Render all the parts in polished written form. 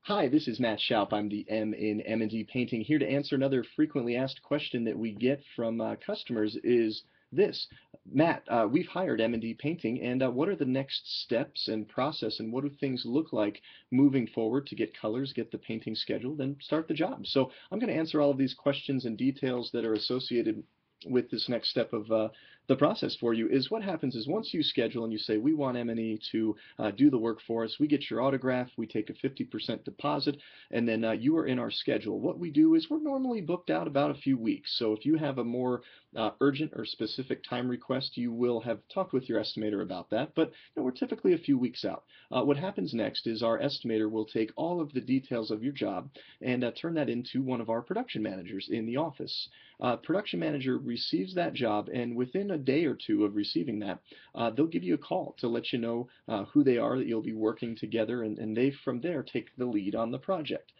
Hi, this is Matt Schaub. I'm the M in M&D Painting, here to answer another frequently asked question that we get from customers is this. Matt, we've hired M&D Painting, and what are the next steps and process, and what do things look like moving forward to get colors, get the painting scheduled, and start the job? So I'm going to answer all of these questions and details that are associated with this next step of the process for you. Is what happens is once you schedule and you say, we want M&E to do the work for us, we get your autograph, we take a 50% deposit, and then you are in our schedule. What we do is we're normally booked out about a few weeks. So if you have a more urgent or specific time request, you will have talked with your estimator about that, but we're typically a few weeks out. What happens next is our estimator will take all of the details of your job and turn that into one of our production managers in the office. Production manager receives that job, and within a day or two of receiving that, they'll give you a call to let you know who they are that you'll be working together, and they from there take the lead on the project.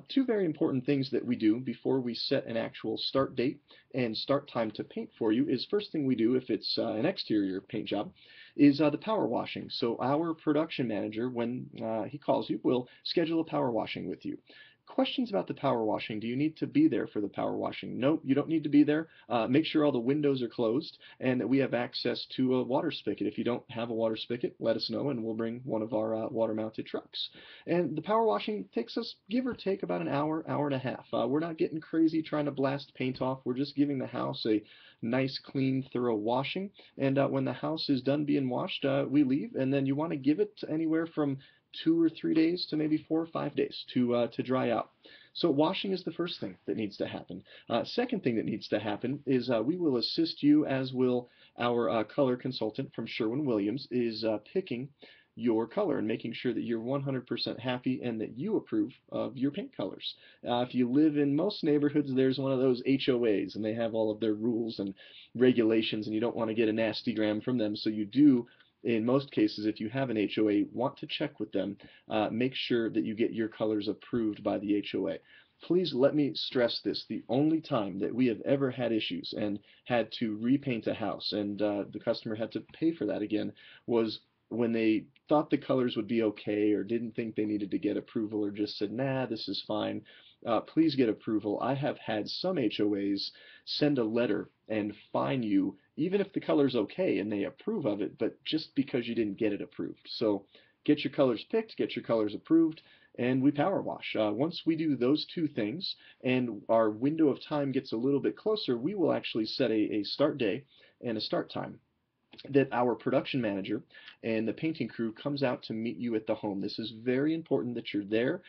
Two very important things that we do before we set an actual start date and start time to paint for you is first thing we do, if it's an exterior paint job, is the power washing. So our production manager, when he calls you, will schedule a power washing with you. Questions about the power washing. Do you need to be there for the power washing? Nope, you don't need to be there. Make sure all the windows are closed and that we have access to a water spigot. If you don't have a water spigot, let us know and we'll bring one of our water-mounted trucks. And the power washing takes us, give or take, about an hour, hour and a half. We're not getting crazy trying to blast paint off. We're just giving the house a nice, clean, thorough washing. And when the house is done being washed, we leave. And then you want to give it anywhere from 2 or 3 days to maybe 4 or 5 days to dry out. So washing is the first thing that needs to happen. Second thing that needs to happen is we will assist you, as will our color consultant from Sherwin-Williams, is picking your color and making sure that you're 100% happy and that you approve of your paint colors. If you live in most neighborhoods, there's one of those HOAs, and they have all of their rules and regulations, and you don't want to get a nasty gram from them, so you do, in most cases, if you have an HOA, want to check with them. Make sure that you get your colors approved by the HOA. Please let me stress this. The only time that we have ever had issues and had to repaint a house and the customer had to pay for that again was when they thought the colors would be okay or didn't think they needed to get approval or just said, nah, this is fine. Please get approval. I have had some HOAs send a letter and fine you, even if the color's okay and they approve of it, but just because you didn't get it approved. So get your colors picked, get your colors approved, and we power wash. Once we do those two things and our window of time gets a little bit closer, we will actually set a start day and a start time that our production manager and the painting crew comes out to meet you at the home. This is very important that you're there.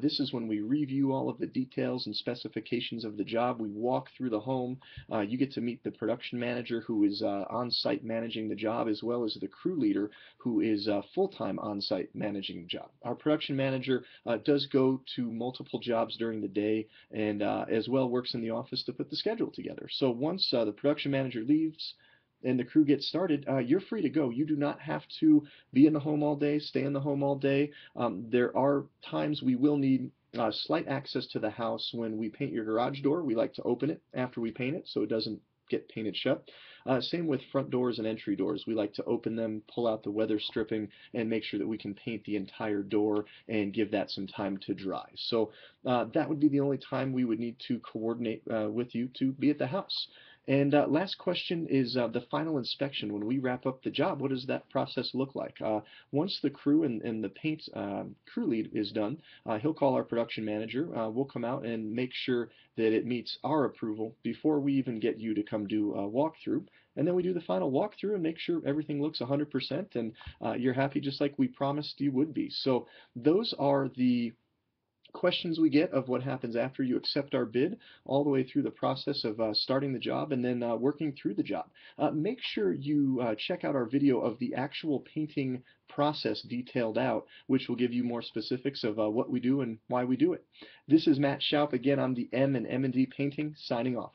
This is when we review all of the details and specifications of the job. We walk through the home. You get to meet the production manager who is on site managing the job, as well as the crew leader who is full-time on site managing the job. Our production manager does go to multiple jobs during the day and as well works in the office to put the schedule together. So once the production manager leaves and the crew gets started, you're free to go. You do not have to be in the home all day, stay in the home all day. There are times we will need slight access to the house. When we paint your garage door, we like to open it after we paint it so it doesn't get painted shut. Same with front doors and entry doors. We like to open them, pull out the weather stripping, and make sure that we can paint the entire door and give that some time to dry. So that would be the only time we would need to coordinate with you to be at the house. And last question is the final inspection. When we wrap up the job, what does that process look like? Once the crew and the paint crew lead is done, he'll call our production manager. We'll come out and make sure that it meets our approval before we even get you to come do a walkthrough. And then we do the final walkthrough and make sure everything looks 100% and you're happy just like we promised you would be. So those are the questions we get of what happens after you accept our bid, all the way through the process of starting the job and then working through the job. Make sure you check out our video of the actual painting process detailed out, which will give you more specifics of what we do and why we do it. This is Matt Schaub. Again, I'm the M in M&D Painting, signing off.